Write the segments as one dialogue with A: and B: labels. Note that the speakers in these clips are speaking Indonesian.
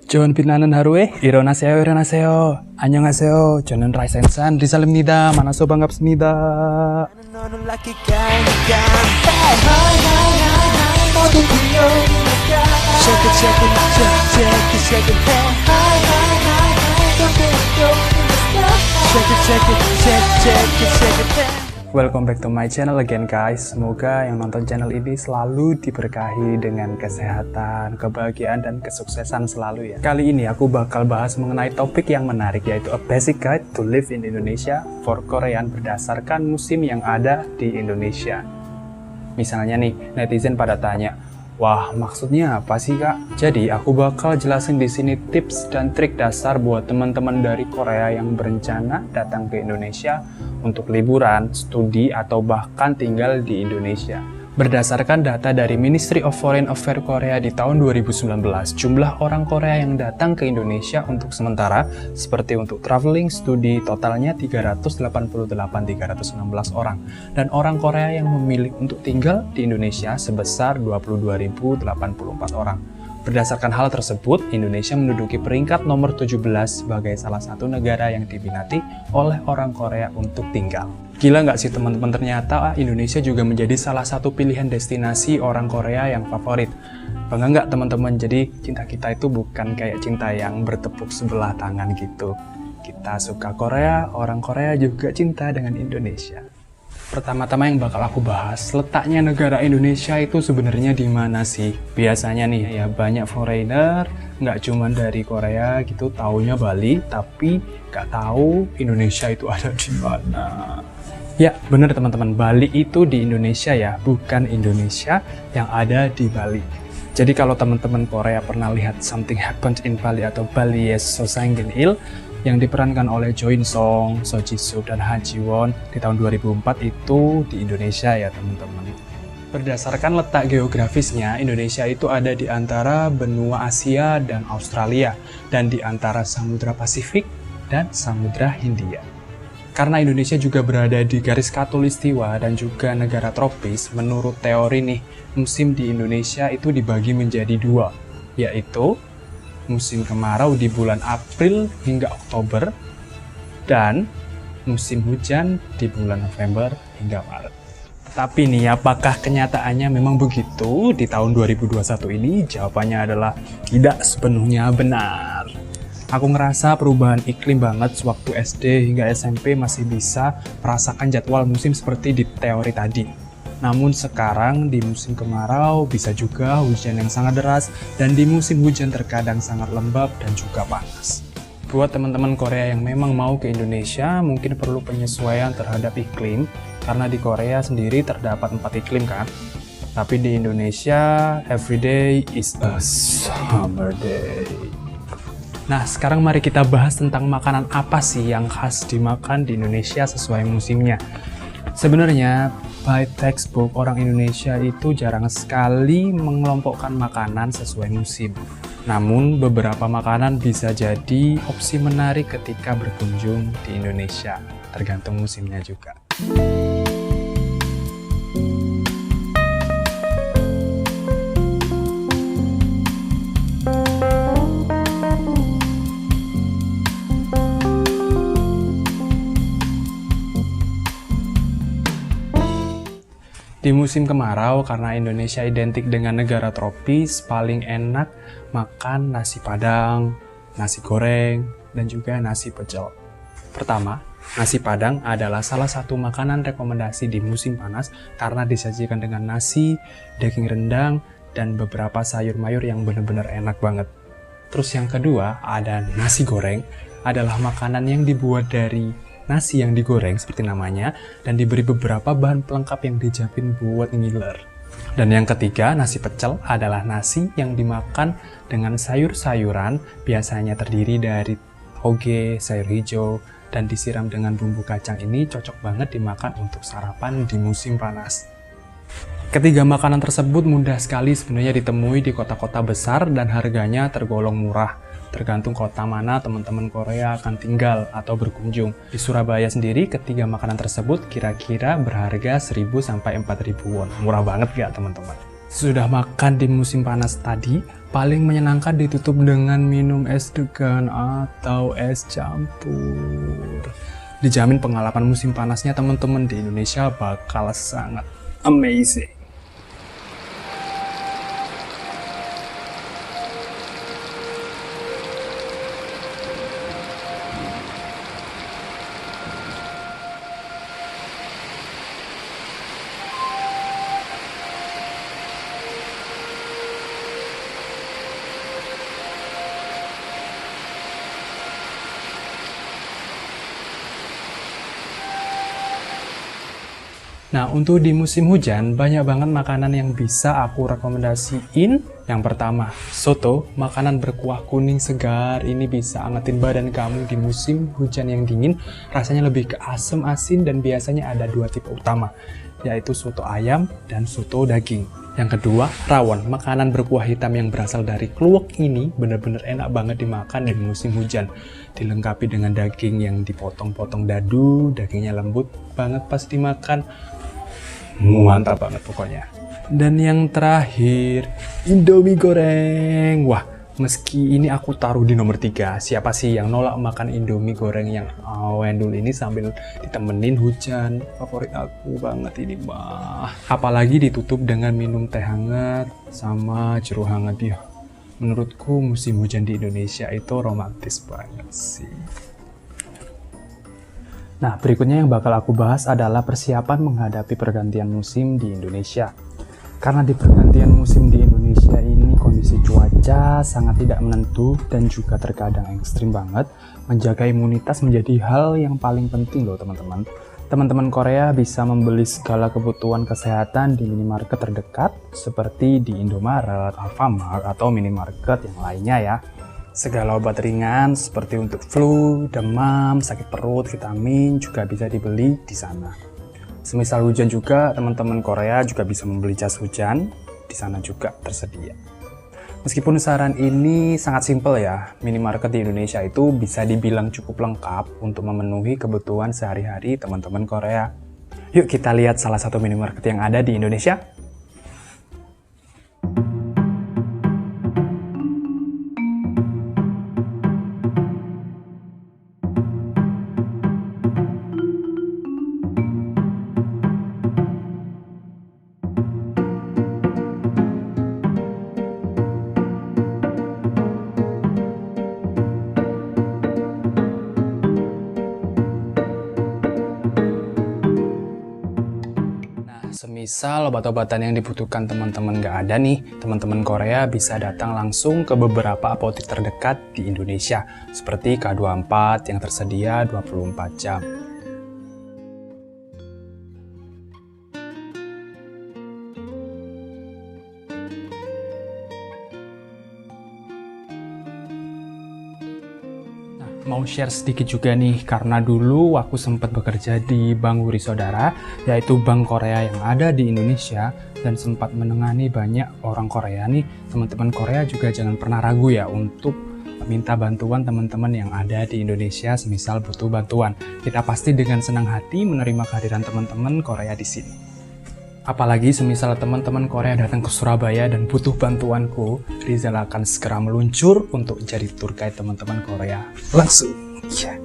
A: John 빛나는 하루에 일어나세요. 안녕하세요. 저는 라이센산 리살입니다. 만나서 반갑습니다. Welcome back to my channel again guys. Semoga yang nonton channel ini selalu diberkahi dengan kesehatan, kebahagiaan, dan kesuksesan selalu ya. Kali ini aku bakal bahas mengenai topik yang menarik, yaitu a basic guide to live in Indonesia for Korean berdasarkan musim yang ada di Indonesia. Misalnya nih, netizen pada tanya, wah, maksudnya apa sih kak? Jadi aku bakal jelasin di sini tips dan trik dasar buat teman-teman dari Korea yang berencana datang ke Indonesia untuk liburan, studi, atau bahkan tinggal di Indonesia. Berdasarkan data dari Ministry of Foreign Affairs Korea di tahun 2019, jumlah orang Korea yang datang ke Indonesia untuk sementara, seperti untuk traveling, studi, totalnya 316 orang. Dan orang Korea yang memilih untuk tinggal di Indonesia sebesar 22.084 orang. Berdasarkan hal tersebut, Indonesia menduduki peringkat nomor 17 sebagai salah satu negara yang diminati oleh orang Korea untuk tinggal. Gila nggak sih teman-teman, ternyata Indonesia juga menjadi salah satu pilihan destinasi orang Korea yang favorit. Bangga nggak teman-teman? Jadi cinta kita itu bukan kayak cinta yang bertepuk sebelah tangan gitu. Kita suka Korea, orang Korea juga cinta dengan Indonesia. Pertama-tama yang bakal aku bahas, letaknya negara Indonesia itu sebenarnya di mana sih? Biasanya nih ya banyak foreigner, nggak cuma dari Korea gitu, taunya Bali, tapi nggak tahu Indonesia itu ada di mana. Ya bener teman-teman, Bali itu di Indonesia ya, bukan Indonesia yang ada di Bali. Jadi kalau teman-teman Korea pernah lihat Something Happened in Bali atau Bali Yes So Sangin Il yang diperankan oleh Jo In Sung, So Ji Suk, dan Ha Ji Won di tahun 2004 itu di Indonesia ya teman-teman. Berdasarkan letak geografisnya, Indonesia itu ada di antara benua Asia dan Australia, dan di antara Samudra Pasifik dan Samudra Hindia. Karena Indonesia juga berada di garis khatulistiwa dan juga negara tropis, menurut teori nih, musim di Indonesia itu dibagi menjadi dua, yaitu musim kemarau di bulan April hingga Oktober, dan musim hujan di bulan November hingga Maret. Tapi nih, apakah kenyataannya memang begitu di tahun 2021 ini? Jawabannya adalah tidak sepenuhnya benar. Aku ngerasa perubahan iklim banget sewaktu SD hingga SMP masih bisa merasakan jadwal musim seperti di teori tadi. Namun sekarang di musim kemarau bisa juga hujan yang sangat deras, dan di musim hujan terkadang sangat lembab dan juga panas. Buat teman-teman Korea yang memang mau ke Indonesia, mungkin perlu penyesuaian terhadap iklim, karena di Korea sendiri terdapat 4 iklim kan. Tapi di Indonesia, every day is a summer day. Nah, sekarang mari kita bahas tentang makanan apa sih yang khas dimakan di Indonesia sesuai musimnya. Sebenarnya, by textbook, orang Indonesia itu jarang sekali mengelompokkan makanan sesuai musim. Namun, beberapa makanan bisa jadi opsi menarik ketika berkunjung di Indonesia, tergantung musimnya juga. Di musim kemarau, karena Indonesia identik dengan negara tropis, paling enak makan nasi padang, nasi goreng, dan juga nasi pecel. Pertama, nasi padang adalah salah satu makanan rekomendasi di musim panas karena disajikan dengan nasi, daging rendang, dan beberapa sayur mayur yang benar-benar enak banget. Terus yang kedua, ada nasi goreng, adalah makanan yang dibuat dari nasi yang digoreng seperti namanya, dan diberi beberapa bahan pelengkap yang dijamin buat ngiler. Dan yang ketiga, nasi pecel adalah nasi yang dimakan dengan sayur-sayuran, biasanya terdiri dari toge, sayur hijau, dan disiram dengan bumbu kacang. Ini cocok banget dimakan untuk sarapan di musim panas. Ketiga makanan tersebut mudah sekali sebenarnya ditemui di kota-kota besar dan harganya tergolong murah. Tergantung kota mana teman-teman Korea akan tinggal atau berkunjung. Di Surabaya sendiri, ketiga makanan tersebut kira-kira berharga 1.000 sampai 4.000 won. Murah banget gak teman-teman? Sudah makan di musim panas tadi, Paling menyenangkan ditutup dengan minum es degan atau es campur. Dijamin pengalaman musim panasnya teman-teman di Indonesia bakal sangat amazing. Nah, untuk di musim hujan, banyak banget makanan yang bisa aku rekomendasiin. Yang pertama, soto, makanan berkuah kuning segar. Ini bisa angetin badan kamu di musim hujan yang dingin. Rasanya lebih ke asam, asin, dan biasanya ada dua tipe utama, yaitu soto ayam dan soto daging. Yang kedua, rawon, makanan berkuah hitam yang berasal dari kluwek. Ini bener-bener enak banget dimakan di musim hujan. Dilengkapi dengan daging yang dipotong-potong dadu, dagingnya lembut banget pas dimakan. Mantap banget pokoknya. Dan yang terakhir, Indomie goreng. Wah, meski ini aku taruh di nomor 3, siapa sih yang nolak makan Indomie goreng yang awendul ini sambil ditemenin hujan? Favorit aku banget ini mah. Apalagi ditutup dengan minum teh hangat sama jeruk hangat ya. Menurutku musim hujan di Indonesia itu romantis banget sih. Nah, berikutnya yang bakal aku bahas adalah persiapan menghadapi pergantian musim di Indonesia. Karena di pergantian musim di Indonesia ini kondisi cuaca sangat tidak menentu dan juga terkadang ekstrim banget, menjaga imunitas menjadi hal yang paling penting loh teman-teman. Teman-teman Korea bisa membeli segala kebutuhan kesehatan di minimarket terdekat seperti di Indomaret, Alfamart, atau minimarket yang lainnya ya. Segala obat ringan seperti untuk flu, demam, sakit perut, vitamin juga bisa dibeli di sana. Semisal hujan juga, teman-teman Korea juga bisa membeli jas hujan, di sana juga tersedia. Meskipun saran ini sangat simpel ya, minimarket di Indonesia itu bisa dibilang cukup lengkap untuk memenuhi kebutuhan sehari-hari teman-teman Korea. Yuk kita lihat salah satu minimarket yang ada di Indonesia. Semisal obat-obatan yang dibutuhkan teman-teman nggak ada nih, teman-teman Korea bisa datang langsung ke beberapa apotek terdekat di Indonesia, seperti K24 yang tersedia 24 jam. Mau share sedikit juga nih, karena dulu aku sempat bekerja di Bank Wuri Saudara, yaitu bank Korea yang ada di Indonesia, dan sempat menengani banyak orang Korea nih. Teman-teman Korea juga jangan pernah ragu ya untuk minta bantuan teman-teman yang ada di Indonesia semisal butuh bantuan. Kita pasti dengan senang hati menerima kehadiran teman-teman Korea di sini. Apalagi semisal teman-teman Korea datang ke Surabaya dan butuh bantuanku, Rizal akan segera meluncur untuk jadi tour guide teman-teman Korea langsung. Yeah.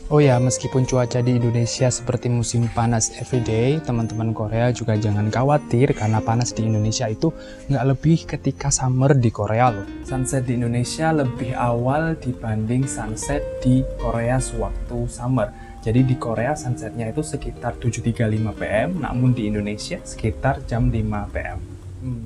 A: Oh ya, meskipun cuaca di Indonesia seperti musim panas everyday, teman-teman Korea juga jangan khawatir karena panas di Indonesia itu nggak lebih ketika summer di Korea loh. Sunset di Indonesia lebih awal dibanding sunset di Korea sewaktu summer. Jadi di Korea sunsetnya itu sekitar 7.35 PM, namun di Indonesia sekitar jam 5 PM.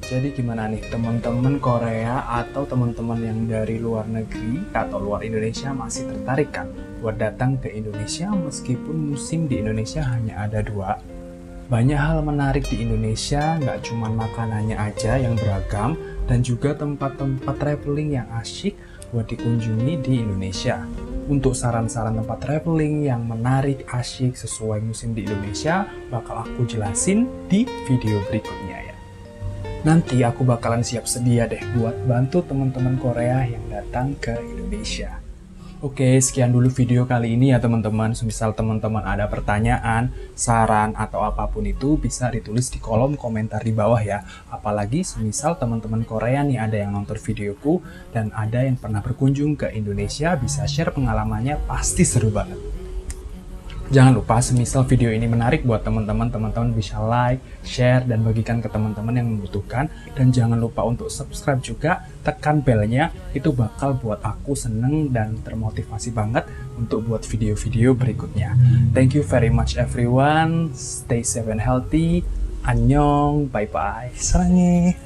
A: Jadi gimana nih teman-teman Korea atau teman-teman yang dari luar negeri atau luar Indonesia masih tertarik kan buat datang ke Indonesia meskipun musim di Indonesia hanya ada 2? Banyak hal menarik di Indonesia, nggak cuma makanannya aja yang beragam, dan juga tempat-tempat traveling yang asyik buat dikunjungi di Indonesia. Untuk saran-saran tempat traveling yang menarik, asyik, sesuai musim di Indonesia, bakal aku jelasin di video berikutnya ya. Nanti aku bakalan siap sedia deh buat bantu teman-teman Korea yang datang ke Indonesia. Oke, sekian dulu video kali ini ya teman-teman. Semisal teman-teman ada pertanyaan, saran, atau apapun itu bisa ditulis di kolom komentar di bawah ya. Apalagi semisal teman-teman Korea nih ada yang nonton videoku dan ada yang pernah berkunjung ke Indonesia, bisa share pengalamannya, pasti seru banget. Jangan lupa semisal video ini menarik buat teman-teman bisa like, share, dan bagikan ke teman-teman yang membutuhkan. Dan jangan lupa untuk subscribe juga, tekan belnya, itu bakal buat aku seneng dan termotivasi banget untuk buat video-video berikutnya. Thank you very much everyone, stay safe and healthy, annyeong, bye-bye, sarangi.